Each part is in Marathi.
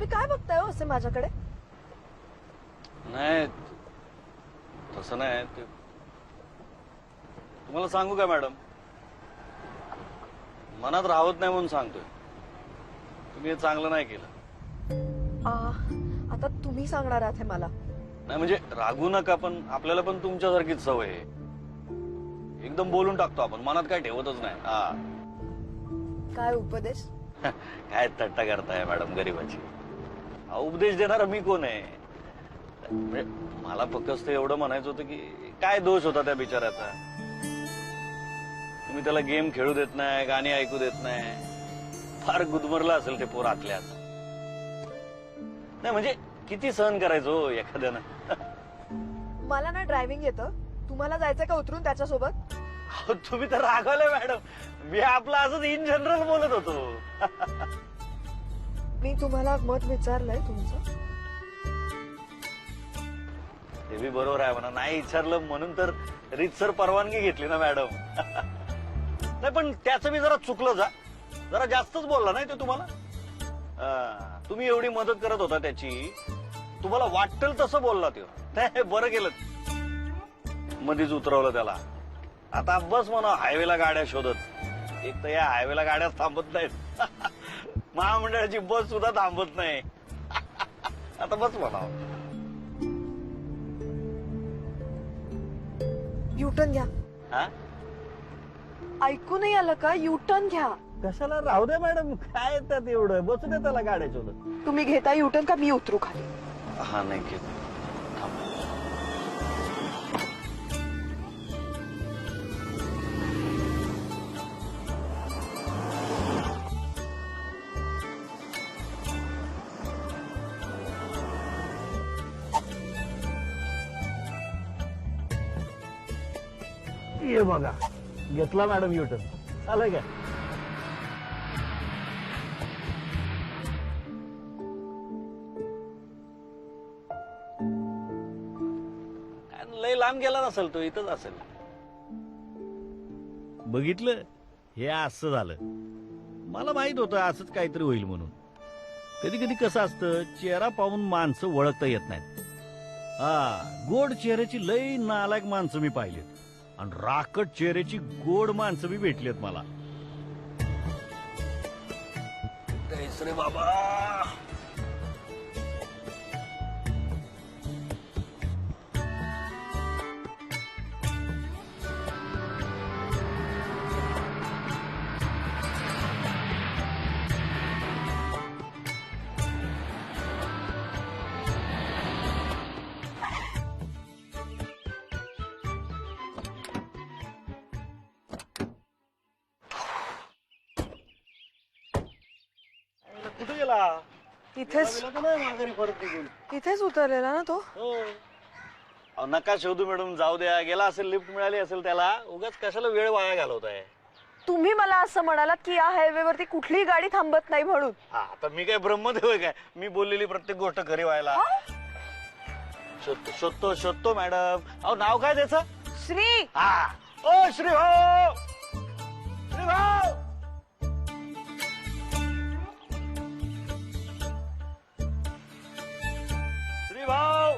तुम्ही काय बघताय हो असे माझ्याकडे? नाही तसं नाही तुम्हाला सांगू का मॅडम, मनात राहत नाही म्हणून सांगतोय. तुम्ही हे चांगलं नाही केलं. आता तुम्ही सांगणार आहात हे मला? नाही म्हणजे रागू नका, पण आपल्याला पण तुमच्यासारखीच सवय आहे. एकदम बोलून टाकतो आपण, मनात काय ठेवतच नाही. काय उपदेश? काय थट्टा करताय मॅडम गरीबाची? उपदेश देणारा मी कोण आहे? म्हणजे मला फक्त एवढं म्हणायचं होतं की काय दोष होता त्या बिचाऱ्याचा. तुम्ही त्याला गेम खेळू देत नाही, गाणी ऐकू देत नाही. फार गुदमरला असेल ते पोर आतल्या आत. नाही म्हणजे किती सहन करायचो एखाद्यानं. मला ना ड्रायव्हिंग येतं. तुम्हाला जायचं का उतरून त्याच्यासोबत? तुम्ही तर रागवले मॅडम. मी आपलं असंच इन जनरल बोलत होतो. मी तुम्हाला मत विचारलंय तुमचं. ते बी बरोबर आहे म्हणा. नाही विचारलं म्हणून तर रीतसर परवानगी घेतली ना मॅडम. नाही पण त्याचं मी जरा चुकलं. जरा जास्तच बोलला नाही ते तुम्हाला. तुम्ही एवढी मदत करत होता त्याची, तुम्हाला वाटेल तसं बोलला तो. बरं केलं मध्येच उतरवलं त्याला. आता बस म्हणा हायवेला गाड्या शोधत. एक तर या हायवेला गाड्या थांबत नाहीत. महामंडळाची बस सुद्धा थांबत नाही. आता बस म्हणा. युटर्न घ्या. हा ऐकू नाही आलं का? युटर्न घ्या. कशाला? राहू दे मॅडम, काय त्यात एवढं? बसू दे त्याला गाड्या शोधत. तुम्ही घेता युटर्न का मी उतरू खाली? हा नाही घेत. ये बघा, घेतला मॅडम युटर्न. चालेल का? लय लांब गेला नसेल तो, इथंच असेल. बघितलं, हे असं झालं. मला माहित होतं असंच काहीतरी होईल म्हणून. कधी कधी कसं असतं, चेहरा पाहून माणसं ओळखता येत नाहीत. गोड चेहऱ्याची लई नालायक माणसं मी पाहिलेत, आणि राकट चेहऱ्याची गोड माणसं बी भेटलीत मला. रे बाबा, कुठे गेला? इथेच माघारी परत निघून. इथेच उतरलेला ना तो? अहो, नका शोधू मॅडम, जाऊ द्या. गेला असेल, लिफ्ट मिळाली असेल त्याला. उगाच कशाला वेळ वाया घालवताय? तुम्ही मला असं म्हणालात की या हायवेवरती कुठलीही गाडी थांबत नाही म्हणून. आता मी काय ब्रह्मदेव आहे काय? मी बोललेली प्रत्येक गोष्ट खरी व्हायला. शोधतो मॅडम. अहो, नाव काय त्याचं? श्री. ओ श्री भाऊ, श्री भाऊ. श्री भाऊ,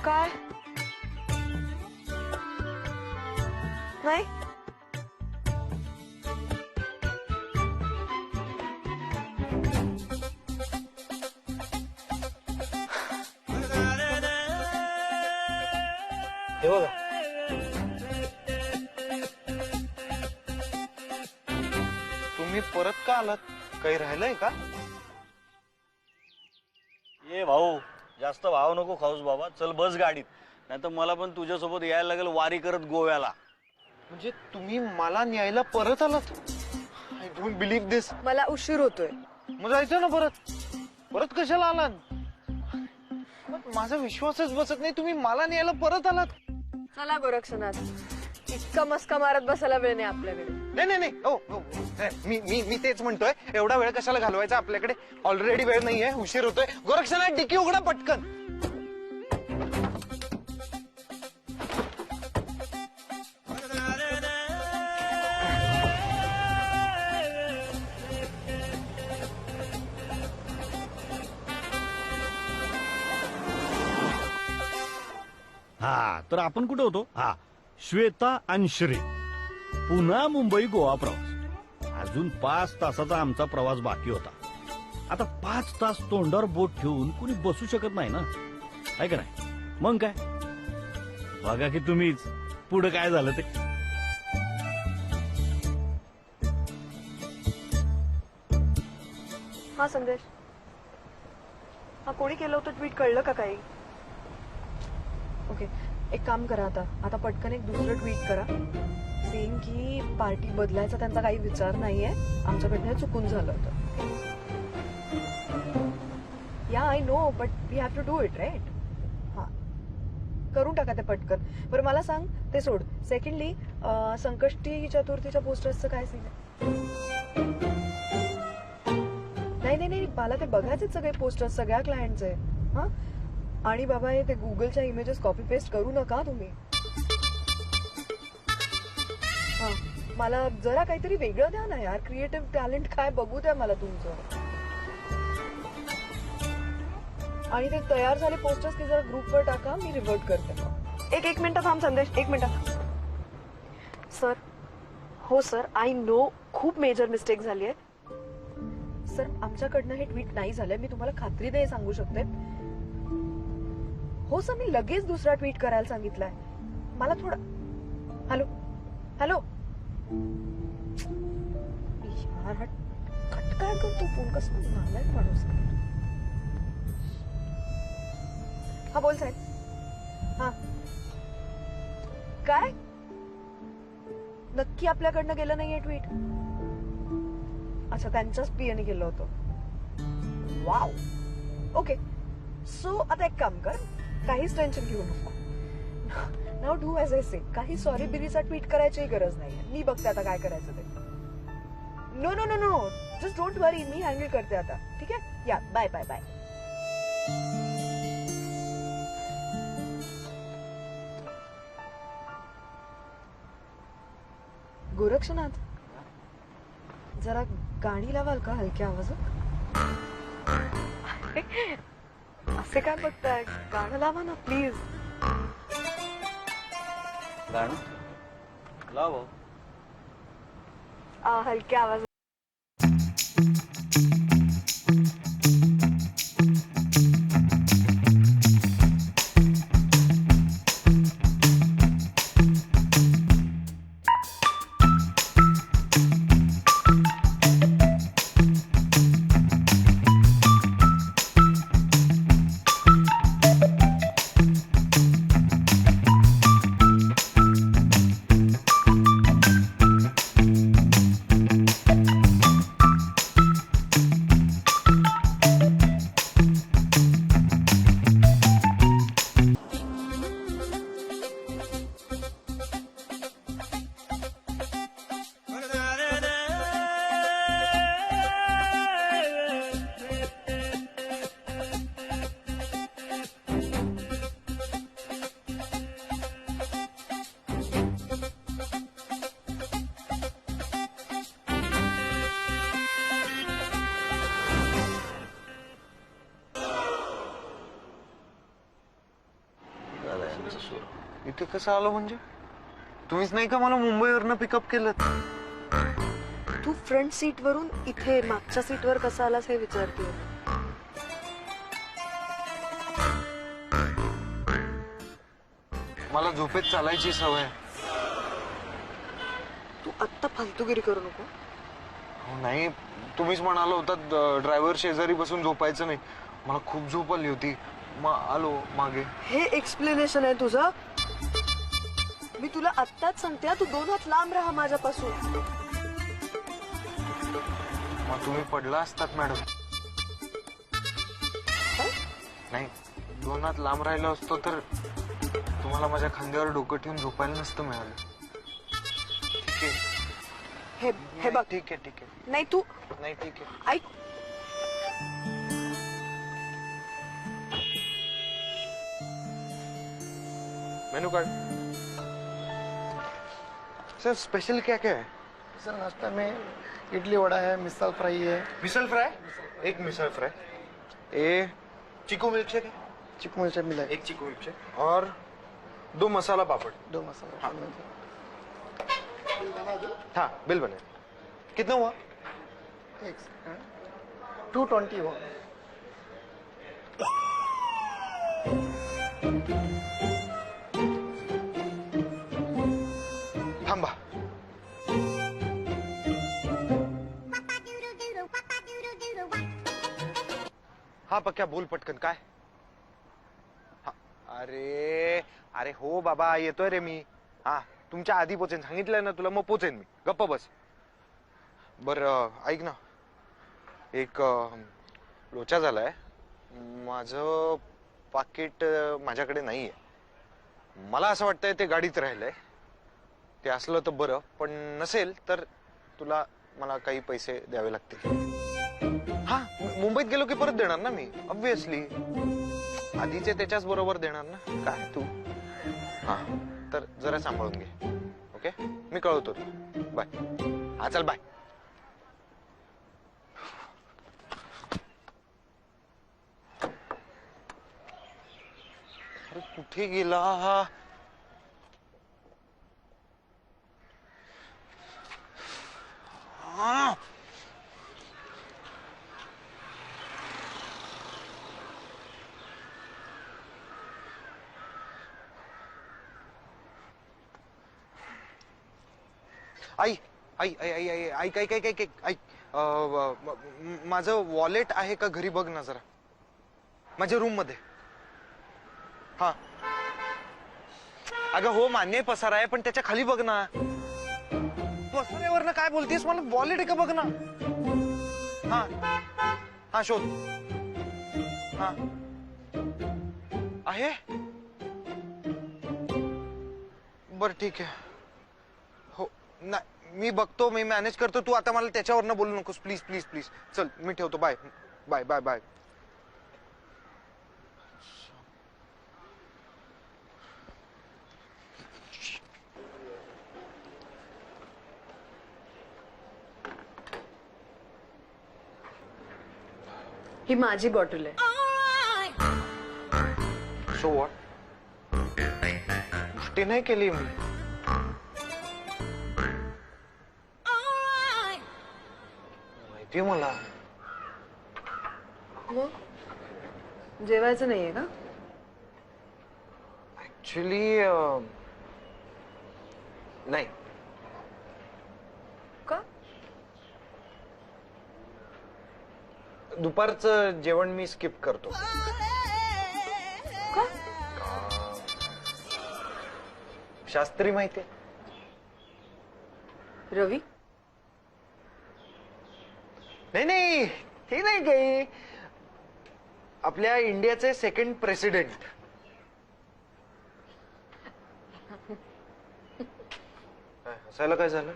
काय? नाही. हे बघा. तुम्ही परत का आलात? काही राहिलंय का? ये भाऊ, जास्त भाव नको खाऊस बाबा. चल बस गाडीत, नाही तर मला पण तुझ्यासोबत यायला लागेल वारी करत गोव्याला. म्हणजे तुम्ही मला न्यायला परत आलात? आय डोंट बिलीव्ह दिस. मला उशीर होतोय. मग जायचं ना परत. परत कशाला आलात? मग माझा विश्वासच बसत नाही, तुम्ही मला न्यायला परत आलात. चला गोरक्षनाथ, इतका मस्का मारत बसायला वेळ नाही आपल्याकडे. नाही नाही नाही, हो हो मी मी मी तेच म्हणतोय, एवढा वेळ कशाला घालवायचा आपल्याकडे? ऑलरेडी वेळ नाहीये, उशीर होतोय. गोरक्षनाथ डिकी उघडा पटकन. हा तर आपण कुठे होतो? हा, श्वेता आणि श्री पुन्हा मुंबई गोवा प्रवास. अजून 5 तासाचा आमचा प्रवास बाकी होता. आता 5 तास तोंडावर बोट ठेवून कुणी बसू शकत नाही ना, आहे का नाही? मग काय, बघा की तुम्हीच पुढे काय झालं ते. हा संदेश, हा कोणी केलं होतं ट्विट, कळलं का काही? ओके, एक काम करा, आता पटकन एक दुसरं ट्विट करा, सेम की पार्टी बदलायचा त्यांचा काही विचार नाहीये, आमच्याकडनं हे चुकून झालं होतं. Yeah I know, but we have to do it, right? हा, करून टाका ते पटकन. बरं मला सांग, ते सोड. सेकंडली, संकष्टी चतुर्थीच्या पोस्टर्सचं काय सीन आहे? नाही, मला ते बघायचे सगळे पोस्टर्स, सगळ्या क्लायंटचे. हा, आणि बाबा हे ते गुगलच्या इमेजेस कॉपी पेस्ट करू नका तुम्ही. हा, मला जरा काहीतरी वेगळं द्या ना यार, क्रिएटिव्ह टॅलेंट काय बघू द्या मला तुमचं. आणि ते तयार झाले पोस्टर्स की जरा ग्रुपवर टाका, मी रिव्हर्ट करते. एक मिनिट थांब संदेश, एक मिनिट. सर, हो सर, आय नो खूप मेजर मिस्टेक झाली आहे सर. आमच्याकडनं हे ट्विट नाही झालंय, मी तुम्हाला खात्रीने सांगू शकते. हो सर, मी लगेच दुसरा ट्विट करायला सांगितलाय. मला थोडं. हॅलो हॅलो यार, कट काय करतो फोन, कसं झालाय माणूस. हा बोल साहेब. हा काय नक्की आपल्याकडनं गेलं नाहीये ट्विट? अच्छा, त्यांच्याच पीएने केलं होतं. Wow, okay. सो आता एक काम कर, काहीच टेन्शन घेऊ नको. नाउ डू ऍज आय से. काही सॉरी बिरीचा ट्विट करायची गरज नाहीये, मी बघते आता काय करायचं ते. No no no no, just don't worry, मी हँडल करते आता. ठीक आहे, या, बाय बाय बाय. गोरक्षनाथ, जरा गाणी लावाल का हलक्या आवाजात? असे काय बघताय, गाणं लावा ना प्लीज. गाणं लाव. हलक्या आवाजात. इथे कसं आलो म्हणजे? तुम्हीच नाही का मला मुंबईवरनं पिकअप केलं? तू फ्रंट सीट वरून इथे मागच्या सीटवर कसा आलास हे विचारते. मला झोपेत चालायची सवय. तू आत्ता फालतूगिरी करू नको. नाही, तुम्हीच म्हणाला होता ड्रायव्हर शेजारी बसून झोपायचं नाही. मला खूप झोप आली होती, मग आलो मागे. हे एक्सप्लेनेशन आहे तुझं? मी तुला आत्ताच सांगते, तू 2 हात लांब राहा माझ्यापासून. मग तुम्ही पडला असतात मॅडम. नाही, 2 हात लांब राहिलो असतो तर तुम्हाला माझ्या खांद्यावर डोकं ठेवून झोपायला नसतं मिळालं. ठीक आहे, हे बघ, ठीक आहे ठीक आहे. नाही तू नाही ठीक आहे. ऐक. Menu card. सर स्पेशल क्या क्या है? सर नाश्ता में इडली वड़ा है, मिसल फ्राई है, मिसल फ्राय, एक मिसल फ्राय, ए चिकू मिल्कशेक है, चिकन मिर्चा मिला है, एक चिकू मिल्कशेक और 2 मसाला पापड़. 2 मसाला. हाँ बिल बने. कितना हुआ? 220 हुआ. थांबा. हा पक्या बोल पटकन काय? हा, अरे अरे हो बाबा येतोय रे मी. हा तुमच्या आधी पोचेन सांगितलंय ना तुला, मग पोचेन मी. गप्प बस. बर ऐक ना, एक लोचा झालाय. माझं पाकिट माझ्याकडे नाहीये. मला असं वाटतंय ते गाडीत राहिलंय. ते असलं तर बरं, पण नसेल तर तुला मला काही पैसे द्यावे लागतील. हा मुंबईत गेलो की परत देणार ना मी, ऑब्विसली. आधीचे त्याच्याच बरोबर देणार ना. काय तू. हा तर जरा सांभाळून घे. ओके मी कळवतो तुला. बाय. हा चल बाय. अरे कुठे गेला हा? हा. आई आई आई आई आई ऐक ऐक ऐक ऐक ऐक ऐक. माझं वॉलेट आहे का घरी बघ ना जरा, माझ्या रूम मध्ये. हा अगं हो मान्य पसारा आहे, पण त्याच्या खाली बघ ना. पसाऱ्यावरनं काय बोलतेस? मला वॉलेट आहे का बघ ना. हा हा शोध. हा आहे. बर ठीक आहे. हो नाही मी बघतो, मी मॅनेज करतो. तू आता मला त्याच्यावरनं बोलू नकोस प्लीज प्लीज प्लीज. चल मी ठेवतो. Bye bye bye bye. ही माझी बॉटल आहे. So what? गोष्टी नाही केली मी. माहितीये मला. मग जेवायचं नाहीये का? ऍक्च्युली नाही. का? दुपारचं जेवण मी स्किप करतो. का? शास्त्री माहितीये? रवी. नाही नाही हे नाही काही. आपल्या इंडियाचे 2nd प्रेसिडेंट. हसायला काय झालं?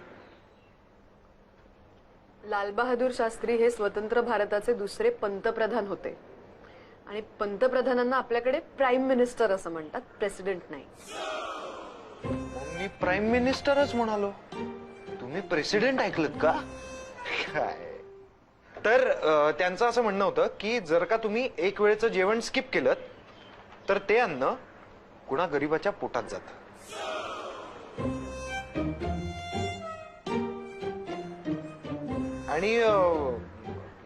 लाल बहादूर शास्त्री हे स्वतंत्र भारताचे दुसरे पंतप्रधान होते. आणि पंतप्रधानांना आपल्याकडे प्राईम मिनिस्टर असं म्हणतात, प्रेसिडेंट नाही. मग मी प्राईम मिनिस्टरच म्हणालो. तुम्ही प्रेसिडेंट ऐकलत का? काय तर त्यांचं असं म्हणणं होतं की जर का तुम्ही एक वेळेचं जेवण स्किप केलं तर ते अन्न कुणा गरीबाच्या पोटात जातं. आणि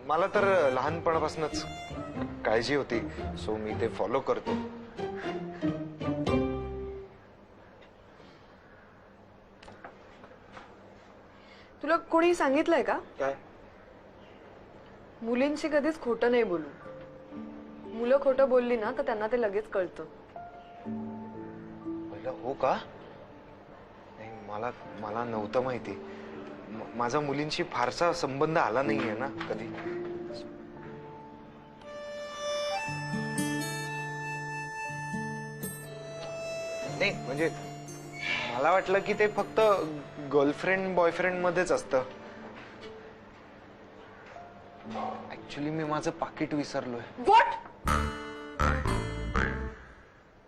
मला तर लहानपणापासूनच काळजी होती, सो मी ते फॉलो करतो. तुला कोणी सांगितलंय का? काय? मुलींशी कधीच खोटं नाही बोलू. मुलं खोटं बोलली ना तर त्यांना ते लगेच कळतं. हो का? नाही मला मला नव्हतं माहिती. माझा मुलींशी फारसा संबंध आला नाहीये ना कधी. नाही म्हणजे मला वाटलं की ते फक्त गर्लफ्रेंड बॉयफ्रेंड मध्येच असतं. ऍक्च्युली मी माझं पाकिट विसरलोय. व्हॉट?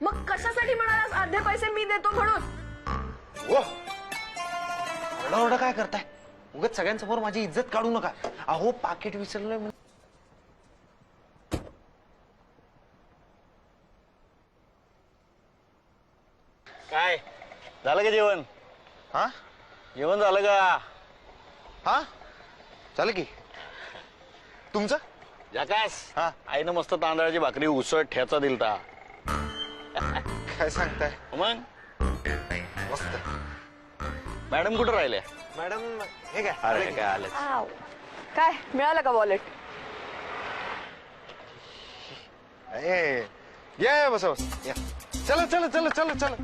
मग कशासाठी म्हणालास अर्धे पैसे मी देतो म्हणून? ओ ओरडा काय करताय? उगाच सगळ्यांसमोर माझी इज्जत काढू नका. अहो पाकिट विसरलोय म्हणून. काय झालं का जेवण? हा जेवण झालं का? हा चालेल की. तुमचं? जकास हा. आईनं मस्त तांदळाची भाकरी उसळ ठ्याचा दिलता. काय सांगताय? मग मस्त. मॅडम कुठं राहिल्या? मॅडम हे काय अरे आले की? काय आले? काय मिळालं का वॉलेट? ए, या या, बसा बसा या. चला चला चला चला चला